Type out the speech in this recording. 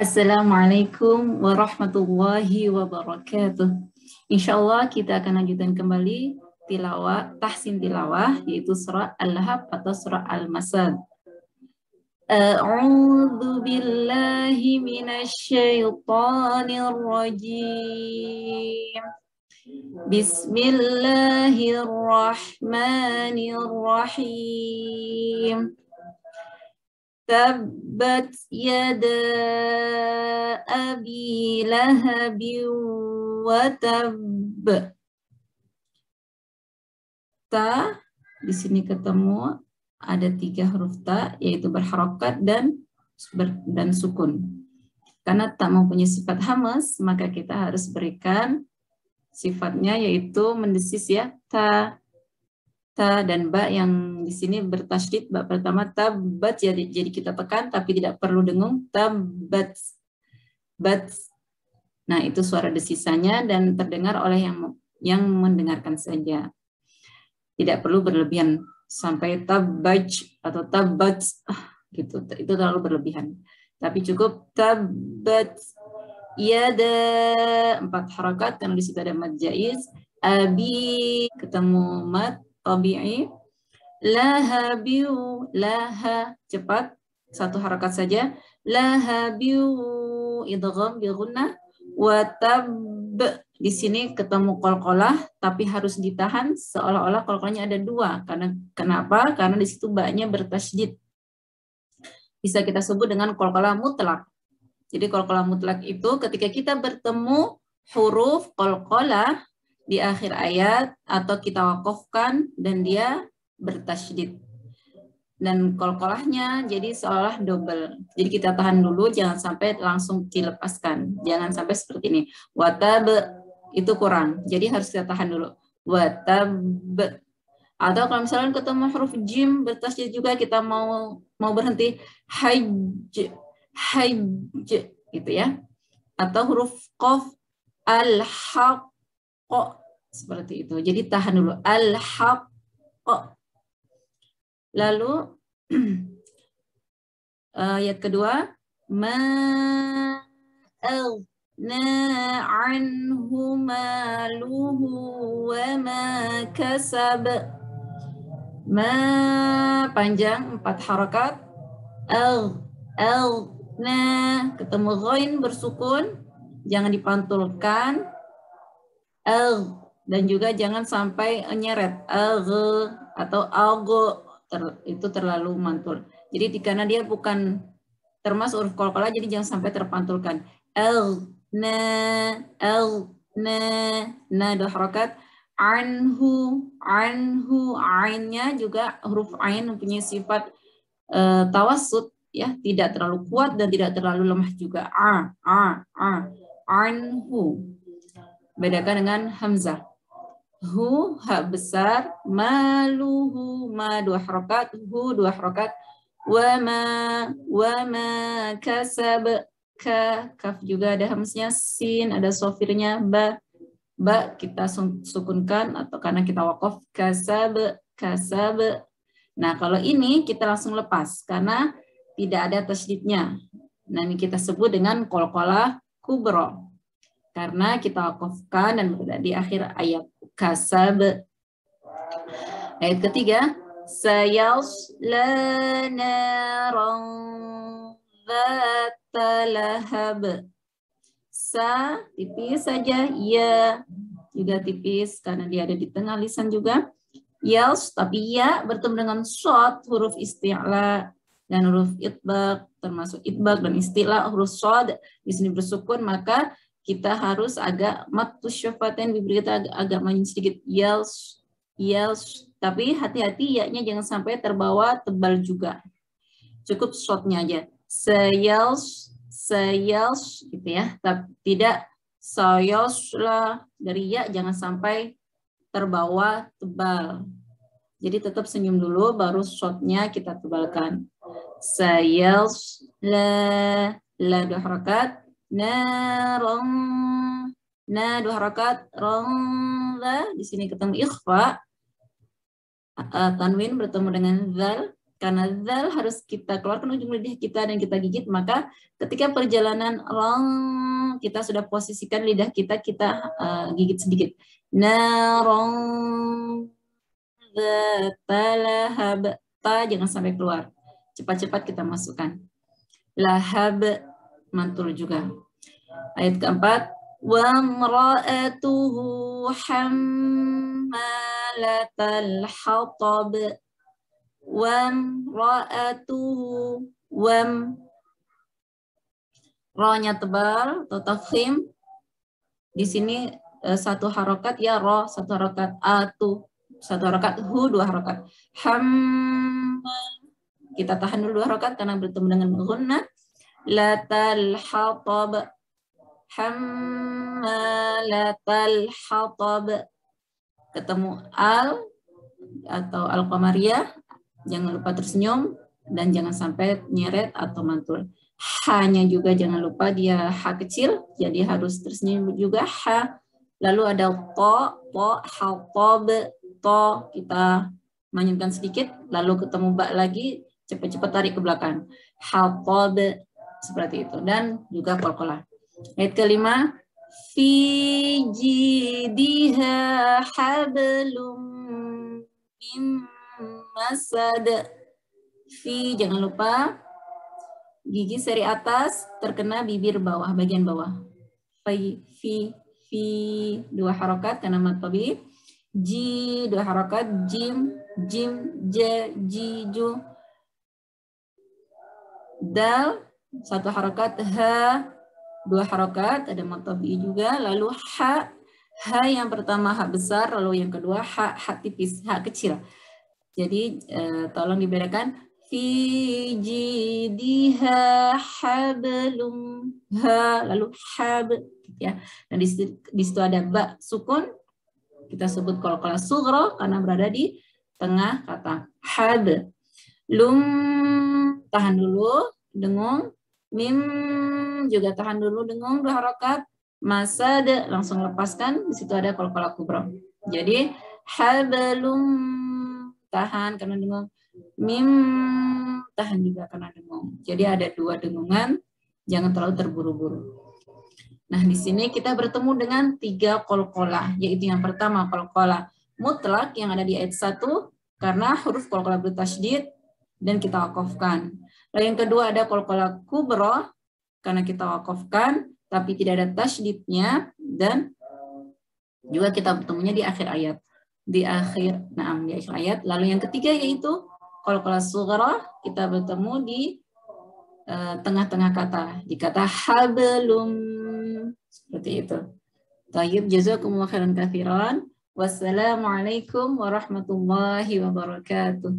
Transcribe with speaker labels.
Speaker 1: Assalamualaikum warahmatullahi wabarakatuh. Insyaallah kita akan lanjutkan kembali tilawah, tahsin tilawah, yaitu surah Al-Lahab atau surah Al-Masad. A'udzu billahi minasyaitonir rajim. Bismillahirrahmanirrahim. Tabbat yada abi lahabin wa tabb. Ta di sini ketemu ada 3 huruf ta, yaitu berharokat dan sukun. Karena tak mempunyai sifat hamas, maka kita harus berikan sifatnya, yaitu mendesis ya, ta dan ba yang di sini bertasydid. Ba pertama tabbat, jadi kita tekan tapi tidak perlu dengung, tabbat bat. Nah, itu suara desisanya dan terdengar oleh yang mendengarkan saja. Tidak perlu berlebihan sampai tabbaj atau tabbat gitu. Itu terlalu berlebihan. Tapi cukup tabbat yada, 4 harakat karena di situ ada mad jaiz. Abi ketemu mad tabi'i, lahabiu, laha cepat 1 harakat saja, lahabiu idgham bi gunnah, wa tab di sini ketemu qalqalah tapi harus ditahan seolah-olah qalqalahnya ada 2. Kenapa? Karena di situ ba-nya bertasydid. Bisa kita sebut dengan qalqalah mutlak. Jadi qalqalah mutlak itu ketika kita bertemu huruf qalqalah di akhir ayat atau kita wakofkan dan dia bertasydid. Dan qalqalahnya jadi seolah double. Jadi kita tahan dulu, jangan sampai langsung dilepaskan. Jangan sampai seperti ini. Watab itu kurang. Jadi harus kita tahan dulu. Watab. Atau kalau misalnya ketemu huruf jim bertasydid juga kita mau berhenti, hajj gitu ya. Atau huruf qaf, al-haq, seperti itu. Jadi tahan dulu. Al-haq. Lalu ayat kedua, ma aghna anhu maluhu wa ma kasab. Ma panjang 4 harakat. Aghna ketemu ghain bersukun, jangan dipantulkan. Dan juga jangan sampai nyeret atau itu terlalu mantul. Jadi karena dia bukan termasuk huruf qalqalah, jadi jangan sampai terpantulkan. Na 2 harakat. Anhu, ainnya juga huruf ain mempunyai sifat tawassut ya, tidak terlalu kuat dan tidak terlalu lemah juga. Anhu. Bedakan dengan hamzah. Hu, ha besar, maluhu, ma 2 harakat, hu 2 harakat, wa ma kasab, kaf juga ada hamznya, sin ada sofirnya, ba kita sukunkan atau karena kita wakof, kasab. Nah, kalau ini kita langsung lepas karena tidak ada tasydidnya. Nah, ini kita sebut dengan qalqalah kubra. Karena kita wakofkan dan berada di akhir ayat. Kasab. Ayat ketiga, sayasla naran dzata lahab. Sa tipis saja, ya juga tipis karena dia ada di tengah lisan juga. Yals, tapi ya bertemu dengan shad, huruf isti'la dan huruf itbaq, termasuk itbaq dan isti'la, huruf shad di sini bersukun, maka kita harus agak matus syafaten, bibir kita agak maju sedikit. Yals, tapi hati-hati ya-nya jangan sampai terbawa tebal juga. Cukup shotnya aja. Sayals gitu ya. Tapi tidak sayasla, dari ya jangan sampai terbawa tebal. Jadi tetap senyum dulu baru shotnya kita tebalkan. Sayals la 2 harakat. Narong, na 2 harakat, rong, di sini ketemu ikhfa, tanwin bertemu dengan zal, Karena zal harus kita keluarkan ujung lidah kita dan kita gigit, maka ketika perjalanan rong kita sudah posisikan lidah kita gigit sedikit. Narong zatalahab, ta jangan sampai keluar. Cepat-cepat kita masukkan. Lahab mantul juga. Ayat keempat, wa mra'atuhu hammalatal hatab. Wam ra'atuhu wam, ro-nya tebal atau tafkhim. Di sini satu harokat ya ro, satu harokat atu, satu harokat hu, dua harokat. Kita tahan dulu dua harokat karena bertemu dengan gunnah. Latal hatab, hammalatal hatab. Ketemu al atau al-qamariyah. Jangan lupa tersenyum dan jangan sampai nyeret atau mantul. H-nya juga jangan lupa dia H kecil, jadi harus tersenyum juga H. Lalu ada to, hatab, to kita manyunkan sedikit, lalu ketemu ba lagi, cepat-cepat tarik ke belakang. Hatab, seperti itu. Dan juga qalqalah. Ayat kelima, fi jidha hablum min masad. Fi, jangan lupa gigi seri atas terkena bibir bawah, bagian bawah. Fi dua harokat karena mad tabii. Ji dua harokat, jim, ja, ji, ju. Dal satu harokat, ha dua harokat, ada mad tabii juga. Lalu ha yang pertama ha besar, lalu yang kedua ha tipis, ha kecil. Jadi tolong dibedakan. Fi jidha hablum, ha lalu hab ya. Dan di situ ada ba sukun, kita sebut qalqalah sughra karena berada di tengah kata. Hab lum, tahan dulu dengung. Mim juga tahan dulu dengung, dua harokat. Masad langsung lepaskan, di situ ada qalqalah kubra. Jadi hablum tahan karena dengung. Mim tahan juga karena dengung. Jadi ada dua dengungan, jangan terlalu terburu-buru. Nah, di sini kita bertemu dengan tiga qalqalah, yaitu yang pertama qalqalah mutlak yang ada di ayat 1 karena huruf qalqalah bertasydid dan kita wakafkan. Lalu yang kedua ada qalqalah kubra karena kita wakafkan tapi tidak ada tasydidnya dan juga kita bertemunya di akhir ayat. Di akhir ayat. Lalu yang ketiga yaitu qalqalah sughra, kita bertemu di tengah-tengah kata, di kata hablum, seperti itu. Thayyib, jazakumullahu khairan katsiran. Wassalamualaikum warahmatullahi wabarakatuh.